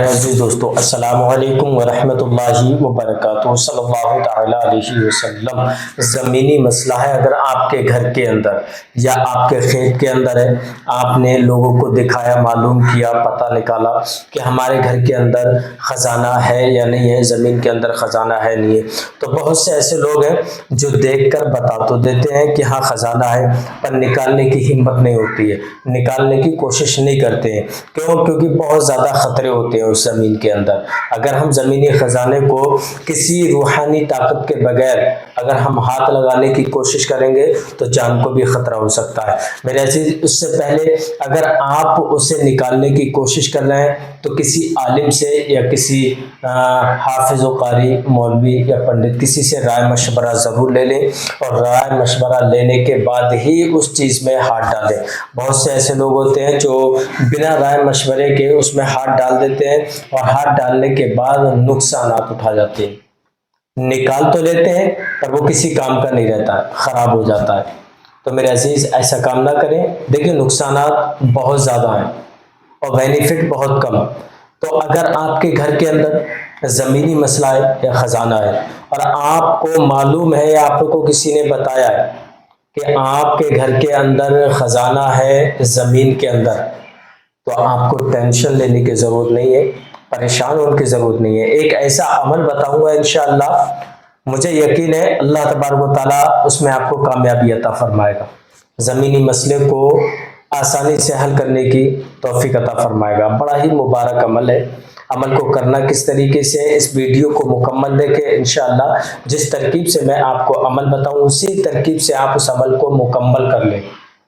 عزیز دوستو السلام علیکم ورحمۃ اللہ وبرکاتہ صلی اللہ تعالیٰ علیہ وسلم۔ زمینی مسئلہ ہے، اگر آپ کے گھر کے اندر یا آپ کے کھیت کے اندر ہے، آپ نے لوگوں کو دکھایا، معلوم کیا، پتہ نکالا کہ ہمارے گھر کے اندر خزانہ ہے یا نہیں ہے، زمین کے اندر خزانہ ہے نہیں ہے، تو بہت سے ایسے لوگ ہیں جو دیکھ کر بتا تو دیتے ہیں کہ ہاں خزانہ ہے، پر نکالنے کی ہمت نہیں ہوتی ہے، نکالنے کی کوشش نہیں کرتے ہیں۔ کیونکہ بہت زیادہ خطرے ہوتے ہیں اس زمین کے اندر۔ اگر ہم زمینی خزانے کو کسی روحانی طاقت کے بغیر اگر ہم ہاتھ لگانے کی کوشش کریں گے تو جان کو بھی خطرہ ہو سکتا ہے۔ میرے عزیز، اس سے پہلے اگر آپ اسے نکالنے کی کوشش کر رہے ہیں تو کسی عالم سے یا کسی حافظ و قاری، مولوی یا پنڈت، کسی سے رائے مشورہ ضرور لے لیں، اور رائے مشورہ لینے کے بعد ہی اس چیز میں ہاتھ ڈالیں۔ بہت سے ایسے لوگ ہوتے ہیں جو بنا رائے مشورے کے اس میں ہاتھ ڈال دیتے ہیں، اور ہاتھ ڈالنے کے بعد نقصانات اٹھا جاتے ہیں۔ نکال تو لیتے ہیں پر وہ کسی کام کا نہیں رہتا ہے، خراب ہو جاتا ہے۔ تو میرے عزیز، ایسا کام نہ کریں۔ دیکھیں، نقصانات بہت زیادہ ہیں اور بینیفٹ بہت کم۔ تو اگر آپ کے گھر کے اندر زمینی مسئلہ ہے یا خزانہ ہے، اور آپ کو معلوم ہے یا آپ کو کسی نے بتایا ہے کہ آپ کے گھر کے اندر خزانہ ہے زمین کے اندر، تو آپ کو ٹینشن لینے کی ضرورت نہیں ہے، پریشان ہونے کی ضرورت نہیں ہے۔ ایک ایسا عمل بتاؤں گا انشاءاللہ، مجھے یقین ہے اللہ تبارک و تعالیٰ اس میں آپ کو کامیابی عطا فرمائے گا، زمینی مسئلے کو آسانی سے حل کرنے کی توفیق عطا فرمائے گا۔ بڑا ہی مبارک عمل ہے۔ عمل کو کرنا کس طریقے سے، اس ویڈیو کو مکمل دیکھیں انشاءاللہ۔ جس ترکیب سے میں آپ کو عمل بتاؤں اسی ترکیب سے آپ اس عمل کو مکمل کر لیں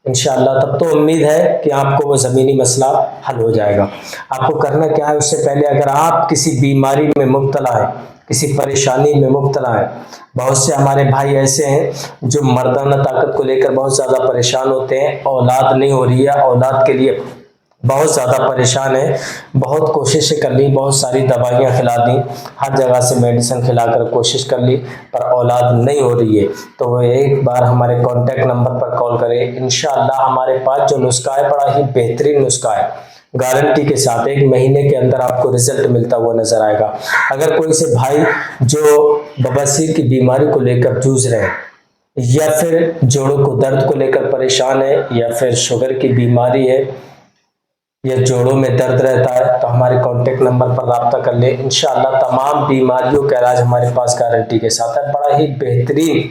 انشاءاللہ۔ تب تو امید ہے کہ آپ کو وہ زمینی مسئلہ حل ہو جائے گا۔ آپ کو کرنا کیا ہے، اس سے پہلے اگر آپ کسی بیماری میں مبتلا ہیں، کسی پریشانی میں مبتلا ہیں، بہت سے ہمارے بھائی ایسے ہیں جو مردانہ طاقت کو لے کر بہت زیادہ پریشان ہوتے ہیں، اولاد نہیں ہو رہی ہے، اولاد کے لیے بہت زیادہ پریشان ہے، بہت کوششیں کر لی، بہت ساری دوائیاں کھلا دی، ہر جگہ سے میڈیسن کھلا کر کوشش کر لی، پر اولاد نہیں ہو رہی ہے، تو وہ ایک بار ہمارے کانٹیکٹ نمبر پر کال کریں۔ انشاءاللہ ہمارے پاس جو نسخہ ہے بڑا ہی بہترین نسخہ ہے، گارنٹی کے ساتھ 1 مہینے کے اندر آپ کو رزلٹ ملتا ہوا نظر آئے گا۔ اگر کوئی سے بھائی جو بواسیر کی بیماری کو لے کر جوجھ رہے ہیں، یا پھر جوڑوں کو درد کو لے کر پریشان ہے، یا پھر شوگر کی بیماری ہے، یا جوڑوں میں درد رہتا ہے، تو ہمارے کانٹیکٹ نمبر پر رابطہ کر لیں۔ انشاءاللہ تمام بیماریوں کا علاج ہمارے پاس گارنٹی کے ساتھ ہے۔ بڑا ہی بہترین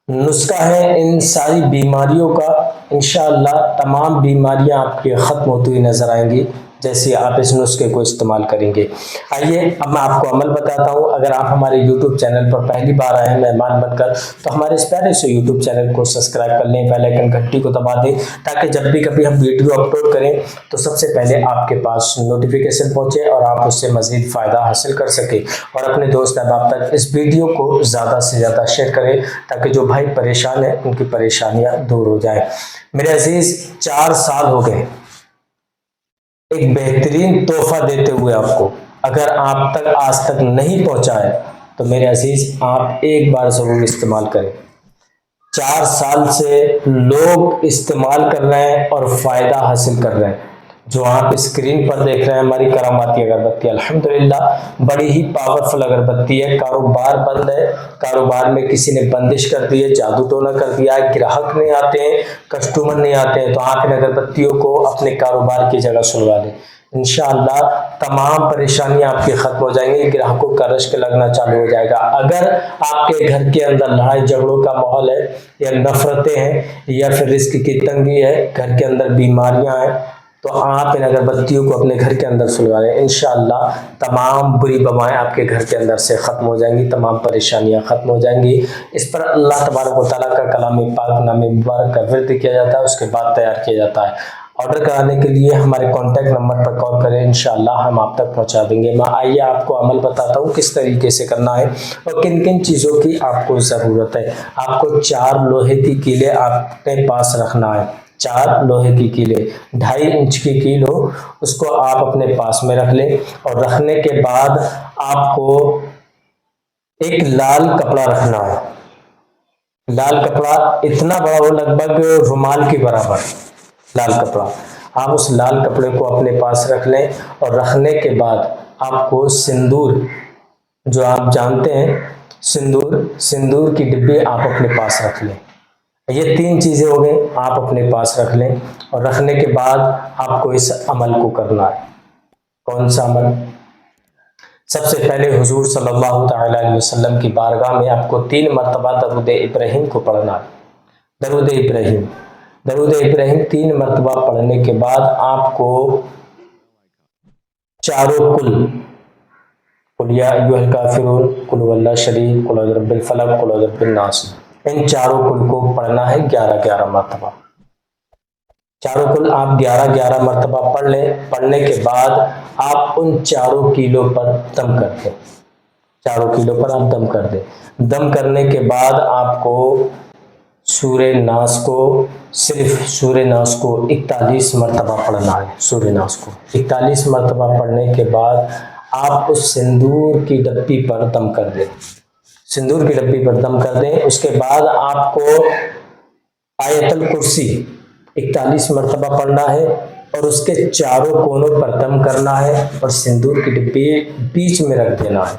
نسخہ ہے ان ساری بیماریوں کا۔ انشاءاللہ تمام بیماریاں آپ کے ختم ہوتی ہوئی نظر آئیں گی جیسے آپ اس نسخے کو استعمال کریں گے۔ آئیے اب میں آپ کو عمل بتاتا ہوں۔ اگر آپ ہمارے یوٹیوب چینل پر پہلی بار آئے ہیں مہمان بن کر، تو ہمارے اس پیارے سے یوٹیوب چینل کو سبسکرائب کر لیں، بیل آئیکن گھنٹی کو دبا دیں، تاکہ جب بھی کبھی ہم ویڈیو اپلوڈ کریں تو سب سے پہلے آپ کے پاس نوٹیفیکیشن پہنچے اور آپ اس سے مزید فائدہ حاصل کر سکیں، اور اپنے دوست احباب تک اس ویڈیو کو زیادہ سے زیادہ شیئر کریں، تاکہ جو بھائی پریشان ہیں ان کی پریشانیاں دور ہو جائیں۔ میرے عزیز، 4 سال ہو گئے ایک بہترین تحفہ دیتے ہوئے آپ کو، اگر آپ تک آج تک نہیں پہنچا ہے تو میرے عزیز آپ ایک بار ضرور استعمال کریں۔ 4 سال سے لوگ استعمال کر رہے ہیں اور فائدہ حاصل کر رہے ہیں۔ جو آپ اسکرین پر دیکھ رہے ہیں ہماری کراماتی اگربتی، الحمدللہ بڑی ہی پاورفل اگربتی ہے۔ کاروبار بند ہے، کاروبار میں کسی نے بندش کر دی ہے، جادو ٹونا کر دیا ہے، گراہک نہیں آتے ہیں، کسٹمر نہیں آتے ہیں، تو آپ ان اگربتیوں کو اپنے کاروبار کی جگہ سنوا لیں۔ انشاءاللہ تمام پریشانیاں آپ کی ختم ہو جائیں گی، گراہکوں کا رشک لگنا چالو ہو جائے گا۔ اگر آپ کے گھر کے اندر لڑائی جھگڑوں کا ماحول ہے، یا نفرتیں ہیں، یا پھر رزق کی تنگی ہے، گھر کے اندر بیماریاں ہیں، تو آپ ان اگربتیوں کو اپنے گھر کے اندر سلوا لیں۔ انشاءاللہ تمام بری بوائیں آپ کے گھر کے اندر سے ختم ہو جائیں گی، تمام پریشانیاں ختم ہو جائیں گی۔ اس پر اللہ تبارک و تعالیٰ کا کلام پاک نام مبارک کا ورد کیا جاتا ہے، اس کے بعد تیار کیا جاتا ہے۔ آرڈر کرانے کے لیے ہمارے کانٹیکٹ نمبر پر کال کریں، انشاءاللہ ہم آپ تک پہنچا دیں گے۔ میں آئیے آپ کو عمل بتاتا ہوں کس طریقے سے کرنا ہے اور کن کن چیزوں کی آپ کو ضرورت ہے۔ آپ کو 4 لوہے کی کیلیں اپنے پاس رکھنا ہے، 4 لوہے کی کیلیں، 2.5 انچ کی کیل ہو، اس کو آپ اپنے پاس میں رکھ لیں، اور رکھنے کے بعد آپ کو ایک لال کپڑا رکھنا ہے۔ لال کپڑا اتنا بڑا ہو، لگ بھگ رومال کے برابر لال کپڑا، آپ اس لال کپڑے کو اپنے پاس رکھ لیں، اور رکھنے کے بعد آپ کو سندور، جو آپ جانتے ہیں سندور کی ڈبی آپ اپنے پاس رکھ لیں۔ یہ 3 چیزیں ہو گئیں، آپ اپنے پاس رکھ لیں، اور رکھنے کے بعد آپ کو اس عمل کو کرنا ہے۔ کون سا عمل؟ سب سے پہلے حضور صلی اللہ تعالی علیہ وسلم کی بارگاہ میں آپ کو 3 مرتبہ درود ابراہیم کو پڑھنا ہے۔ درود ابراہیم 3 مرتبہ پڑھنے کے بعد آپ کو چاروں قل یا ایھا الکافرون، قل هو اللہ شریف، قل اعوذ برب الفلق، قل اعوذ برب الناس، ان چاروں قل کو پڑھنا ہے 11 مرتبہ۔ چاروں قل آپ 11 مرتبہ پڑھ لیں۔ پڑھنے کے بعد آپ ان چاروں کیلوں پر دم کر دیں۔ چاروں کیلوں پر آپ دم کر دیں۔ دم کرنے کے بعد آپ کو سورہ ناس کو، صرف سورہ ناس کو 41 مرتبہ پڑھنا ہے۔ سورہ ناس کو 41 مرتبہ پڑھنے کے بعد آپ اس سندور کی ڈبی پر دم کر دیں۔ سندور کی ڈبی پر دم کر دیں۔ اس کے بعد آپ کو آیت الکرسی 41 مرتبہ پڑھنا ہے، اور اس کے چاروں کونوں پر دم کرنا ہے، اور سندور کی ڈبی بیچ میں رکھ دینا ہے۔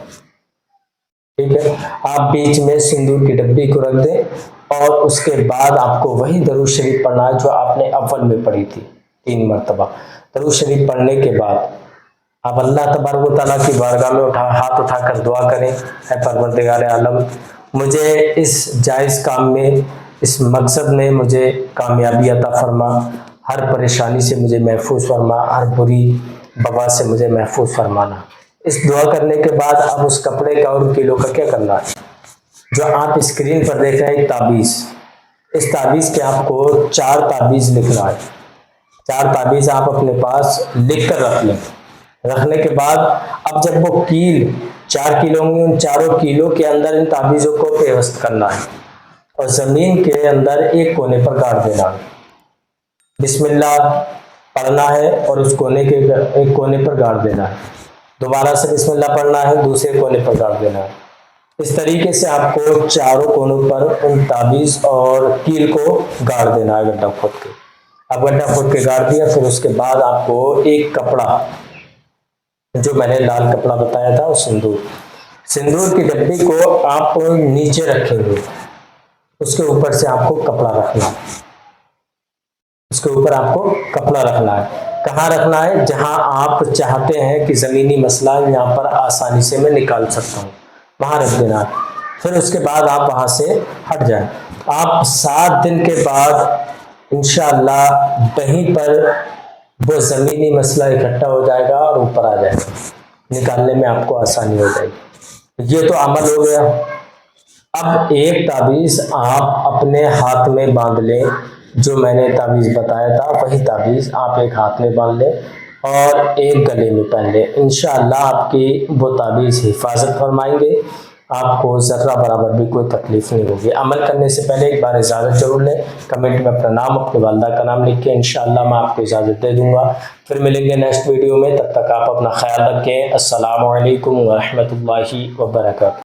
ٹھیک ہے، آپ بیچ میں سندور کی ڈبی کو رکھ دیں، اور اس کے بعد آپ کو وہی درود شریف پڑھنا ہے جو آپ نے اول میں پڑھی تھی 3 مرتبہ۔ درود شریف پڑھنے کے بعد آپ اللہ تبارک و تعالیٰ کی بارگاہ میں ہاتھ اٹھا کر دعا کریں، اے پروردگار عالم، مجھے اس جائز کام میں، اس مقصد میں مجھے کامیابی عطا فرما، ہر پریشانی سے مجھے محفوظ فرما، ہر بری بوا سے مجھے محفوظ فرمانا۔ اس دعا کرنے کے بعد اب اس کپڑے کا اور کیلوں کا کیا کرنا ہے؟ جو آپ اسکرین پر دیکھ رہے ہیں ایک تعویذ، اس تعویذ کے آپ کو 4 تعویذ لکھنا ہے۔ 4 تعویذ آپ اپنے پاس لکھ کر رکھ لیں۔ رکھنے کے بعد اب جب وہ کیل 4 کیلوں ہوں گے، ان چاروں کیلوں کے اندر ان تعویذوں کو پیوست کرنا ہے، اور زمین کے اندر ایک کونے پر گاڑ دینا ہے۔ بسم اللہ پڑھنا ہے اور اس کونے کے ایک کونے پر گاڑ دینا ہے۔ دوبارہ سے بسم اللہ پڑھنا ہے، دوسرے کونے پر گاڑ دینا ہے۔ اس طریقے سے آپ کو چاروں کونوں پر ان تعویذ اور کیل کو گاڑ دینا ہے گڈھا کھود کے۔ اب گڈھا کھود کے گاڑ دیا، پھر اس کے بعد آپ کو ایک کپڑا، جو میں نے لال کپڑا بتایا تھا، سندور کی ڈبی کو آپ نیچے رکھیں گے، اس کے اوپر سے آپ کو کپڑا رکھنا ہے۔ اس کے اوپر آپ کو کپڑا رکھنا ہے۔ کہاں رکھنا ہے؟ جہاں آپ چاہتے ہیں کہ زمینی مسئلہ یہاں پر آسانی سے میں نکال سکتا ہوں، وہاں رکھ دینا ہے۔ پھر اس کے بعد آپ وہاں سے ہٹ جائیں۔ آپ 7 دن کے بعد انشاءاللہ وہیں پر وہ زمینی مسئلہ اکٹھا ہو جائے گا اور اوپر آ جائے گا، نکالنے میں آپ کو آسانی ہو جائے گی۔ یہ تو عمل ہو گیا۔ اب ایک تعویذ آپ اپنے ہاتھ میں باندھ لیں، جو میں نے تعویذ بتایا تھا وہی تعویذ آپ ایک ہاتھ میں باندھ لیں اور ایک گلے میں پہن لیں۔ انشاءاللہ آپ کی وہ تعویذ حفاظت فرمائیں گے، آپ کو ذرہ برابر بھی کوئی تکلیف نہیں ہوگی۔ عمل کرنے سے پہلے ایک بار اجازت ضرور لیں، کمنٹ میں اپنا نام، اپنے والدہ کا نام لکھ کے، انشاءاللہ میں آپ کو اجازت دے دوں گا۔ پھر ملیں گے نیکسٹ ویڈیو میں، تب تک آپ اپنا خیال رکھیں۔ السلام علیکم ورحمۃ اللہ وبرکاتہ۔